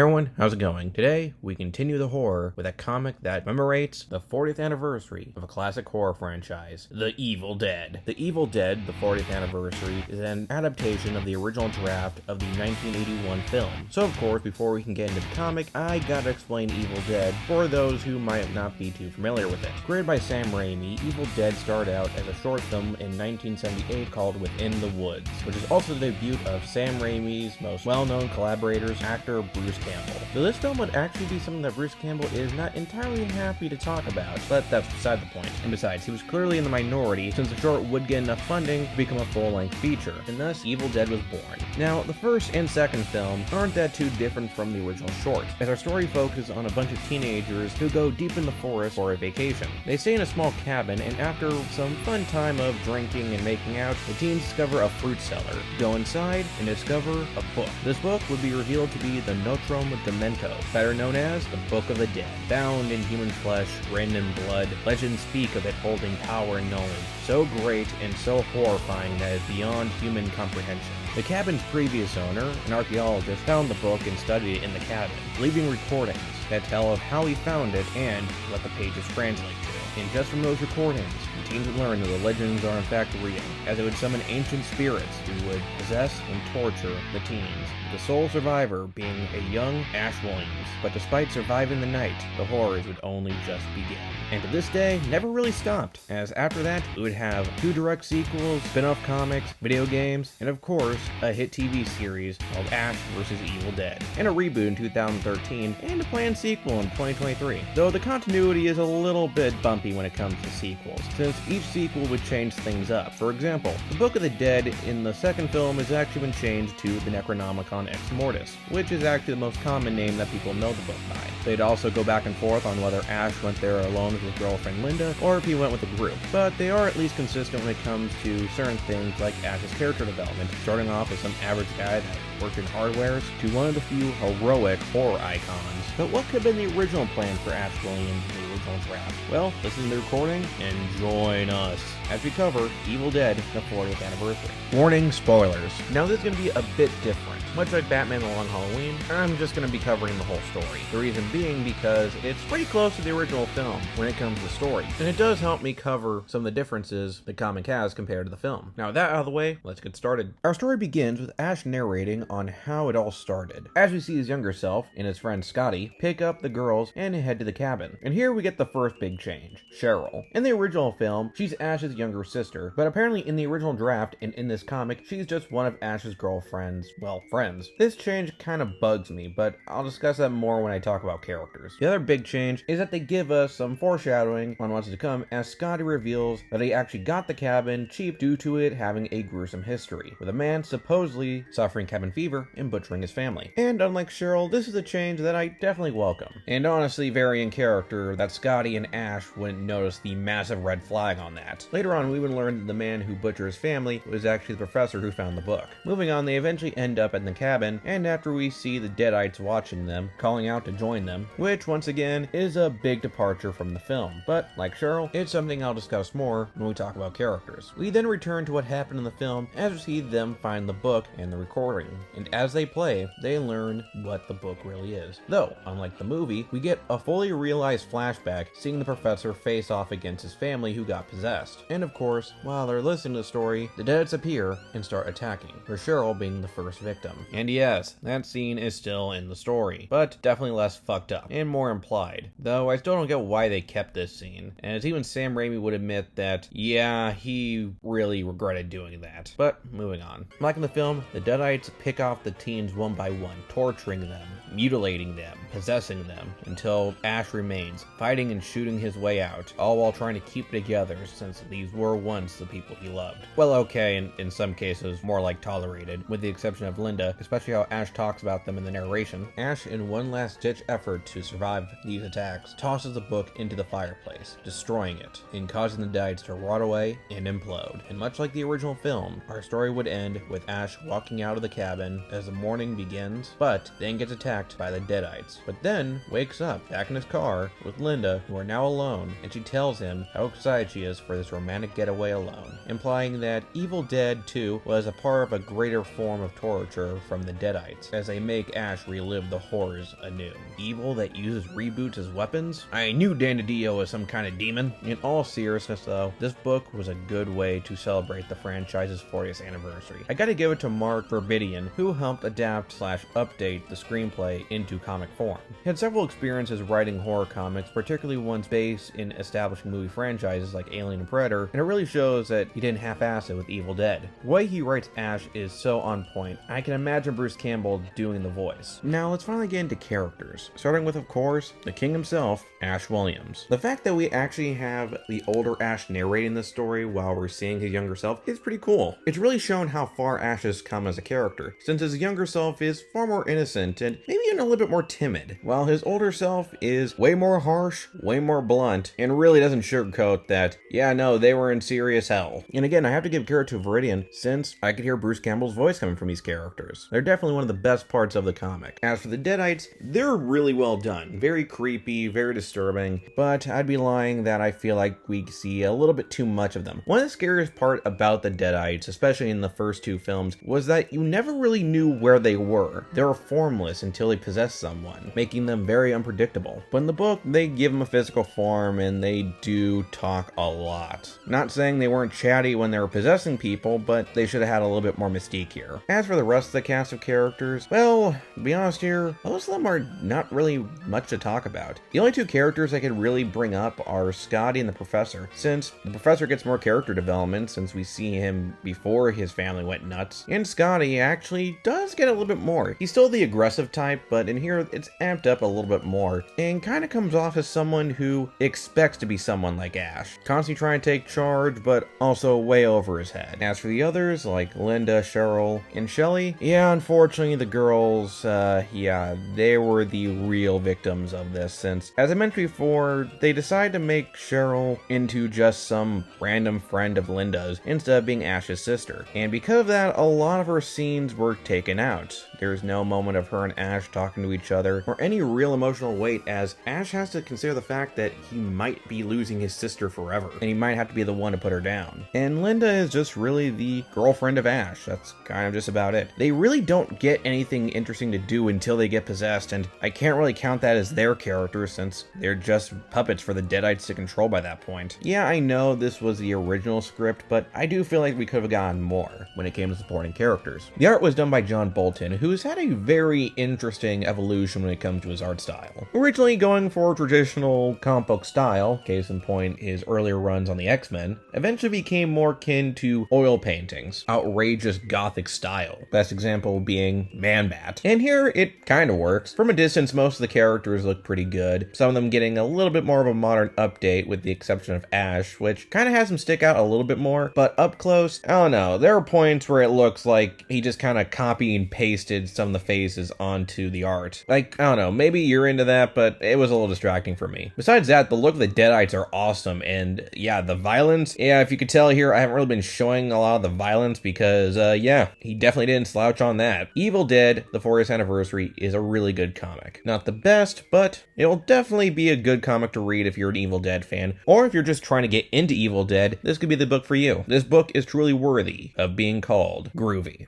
Hey everyone, how's it going? Today, we continue the horror with a comic that commemorates the 40th anniversary of a classic horror franchise, The Evil Dead. The Evil Dead, the 40th anniversary, is an adaptation of the original draft of the 1981 film. So of course, before we can get into the comic, I gotta explain Evil Dead for those who might not be too familiar with it. Created by Sam Raimi, Evil Dead started out as a short film in 1978 called Within the Woods, which is also the debut of Sam Raimi's most well-known collaborators, actor Bruce Campbell. So this film would actually be something that Bruce Campbell is not entirely happy to talk about, but that's beside the point. And besides, he was clearly in the minority since the short would get enough funding to become a full-length feature, and thus Evil Dead was born. Now, the first and second film aren't that too different from the original short, as our story focuses on a bunch of teenagers who go deep in the forest for a vacation. They stay in a small cabin, and after some fun time of drinking and making out, the teens discover a fruit cellar, go inside, and discover a book. This book would be revealed to be the Nostrum Demento, better known as the Book of the Dead. Bound in human flesh, written in blood, legends speak of it holding power and knowledge so great and so horrifying that it is beyond human comprehension. The cabin's previous owner, an archaeologist, found the book and studied it in the cabin, leaving recordings that tell of how he found it and what the pages translate to. And just from those recordings, the teens would learn that the legends are in fact real, as it would summon ancient spirits who would possess and torture the teens, the sole survivor being a young Ash Williams. But despite surviving the night, the horrors would only just begin. And to this day, never really stopped, as after that, we would have 2 direct sequels, spin-off comics, video games, and of course, a hit TV series called Ash vs. Evil Dead, and a reboot in 2013, and a planned sequel in 2023. Though the continuity is a little bit bumpy when it comes to sequels, since each sequel would change things up. For example, the Book of the Dead in the second film has actually been changed to the Necronomicon Ex Mortis, which is actually the most common name that people know the book by. They'd also go back and forth on whether Ash went there alone with his girlfriend Linda, or if he went with a group, but they are at least consistent when it comes to certain things like Ash's character development, starting off as some average guy that worked in hardwares, to one of the few heroic horror icons. But what could have been the original plan for Ash Williams in the original draft? Well, listen to the recording and join us as we cover Evil Dead, the 40th anniversary. Warning, spoilers. Now this is going to be a bit different. Much like Batman The Long Halloween, I'm just going to be covering the whole story. The reason being because it's pretty close to the original film when it comes to story, and it does help me cover some of the differences the comic has compared to the film. Now with that out of the way, let's get started. Our story begins with Ash narrating on how it all started, as we see his younger self and his friend Scotty pick up the girls and head to the cabin. And here we get the first big change, Cheryl. In the original film, she's Ash's younger sister, but apparently in the original draft and in this comic, she's just one of Ash's girlfriend's, well, friends. This change kind of bugs me, but I'll discuss that more when I talk about characters. The other big change is that they give us some foreshadowing on what's to come as Scotty reveals that he actually got the cabin cheap due to it having a gruesome history, with a man supposedly suffering cabin fever and butchering his family. And unlike Cheryl, this is a change that I definitely welcome, and honestly very in character that Scotty and Ash wouldn't notice the massive red flag on that. Later on, we would learn that the man who butchered his family was actually the professor who found the book. Moving on, they eventually end up in the cabin, and after we see the Deadites watching them, calling out to join them, which once again is a big departure from the film. But like Cheryl, it's something I'll discuss more when we talk about characters. We then return to what happened in the film as we see them find the book and the recording, and as they play, they learn what the book really is. Though, unlike the movie, we get a fully realized flashback seeing the professor face off against his family who got possessed. And of course, while they're listening to the story, the Deadites appear and start attacking, with Cheryl being the first victim. And yes, that scene is still in the story, but definitely less fucked up and more implied. Though I still don't get why they kept this scene, as even Sam Raimi would admit that, yeah, he really regretted doing that. But moving on. Like in the film, the Deadites pick off the teens one by one, torturing them, mutilating them, possessing them, until Ash remains, fighting and shooting his way out, all while trying to keep together since these were once the people he loved. Well, okay, and in some cases, more like tolerated, with the exception of Linda, especially how Ash talks about them in the narration. Ash, in one last-ditch effort to survive these attacks, tosses the book into the fireplace, destroying it, and causing the Deadites to rot away and implode. And much like the original film, our story would end with Ash walking out of the cabin as the morning begins, but then gets attacked by the Deadites, but then wakes up back in his car with Linda, who are now alone, and she tells him how excited she is for this romantic getaway alone, implying that Evil Dead 2 was a part of a greater form of torture from the Deadites, as they make Ash relive the horrors anew. Evil that uses reboots as weapons? I knew Dan DiDio was some kind of demon. In all seriousness though, this book was a good way to celebrate the franchise's 40th anniversary. I gotta give it to Mark Verbidian, who helped adapt/update the screenplay into comic form. He had several experiences writing horror comics, particularly ones based in establishing movie franchises like Alien and Predator, and it really shows that he didn't half-ass it with Evil Dead. The way he writes Ash is so on point. I can imagine Bruce Campbell doing the voice. Now let's finally get into characters, starting with, of course, the king himself, Ash Williams. The fact that we actually have the older Ash narrating this story while we're seeing his younger self is pretty cool. It's really shown how far Ash has come as a character, since his younger self is far more innocent and maybe even a little bit more timid, while his older self is way more harsh, way more blunt, and really doesn't sugarcoat that, yeah, no, they were in serious hell. And again, I have to give credit to Viridian, since I could hear Bruce Campbell's voice coming from these characters. They're definitely one of the best parts of the comic. As for the Deadites, they're really well done. Very creepy, very disturbing, but I'd be lying that I feel like we see a little bit too much of them. One of the scariest part about the Deadites, especially in the first two films, was that you never really knew where they were. They were formless until they possessed someone, making them very unpredictable. But in the book, they give them a physical form and they do talk a lot. Not saying they weren't chatty when they were possessing people, but they should have had a little bit more mystique here. As for the rest of the cast of characters, well, to be honest here, most of them are not really much to talk about. The only two characters I could really bring up are Scotty and the Professor, since the Professor gets more character development since we see him before his family went nuts, and Scotty actually does get a little bit more. He's still the aggressive type, but in here it's amped up a little bit more, and kind of comes off as someone who expects to be someone like Ash, constantly trying to take charge, but also way over his head. As for the others, like Linda, Cheryl, and Shelly, yeah, unfortunately the girls, yeah, they were the real victims of this, since, as I mentioned before, they decided to make Cheryl into just some random friend of Linda's instead of being Ash's sister. And because of that, a lot of her scenes were taken out. There's no moment of her and Ash talking to each other, or any real emotional weight, as Ash has to consider the fact that he might be losing his sister forever, and he might have to be the one to put her down. And Linda is just really the girlfriend of Ash. That's kind of just about it. They really don't get anything interesting to do until they get possessed, and I can't really count that as their character since they're just puppets for the Deadites to control by that point. Yeah, I know this was the original script, but I do feel like we could have gotten more when it came to supporting characters. The art was done by John Bolton, who's had a very interesting evolution when it comes to his art style. Originally going for traditional comic book style, case in point his earlier runs on the X-Men, eventually became more akin to oil paintings, outrageous gothic style. Best example being Man-Bat. And here it kind of works. From a distance, most of the characters look pretty good, some of them getting a little bit more of a modern update with the exception of Ash, which kind of has him stick out a little bit more, but up close, I don't know, there are points where it looks like he just kind of copied and pasted some of the faces onto the art. Like, I don't know, maybe you're into that, but it was a little distracting for me. Besides that, the look of the Deadites are awesome, and yeah, the violence, yeah, if you could tell here, I haven't really been showing a lot of the violence because, yeah, he definitely didn't slouch on that. Evil Dead, the 40th anniversary, is a really good comic. Not the best, but it will definitely be a good comic to read if you're an Evil Dead fan, or if you're just trying to get into Evil Dead, this could be the book for you. This book is truly worthy of being called groovy.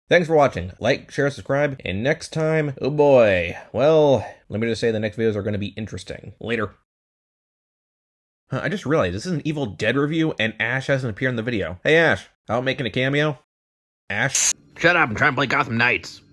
Thanks for watching. Like, share, subscribe, and next time, oh boy, well, let me just say the next videos are going to be interesting. Later. I just realized this is an Evil Dead review, and Ash hasn't appeared in the video. Hey Ash, out making a cameo? Ash? Shut up, I'm trying to play Gotham Knights.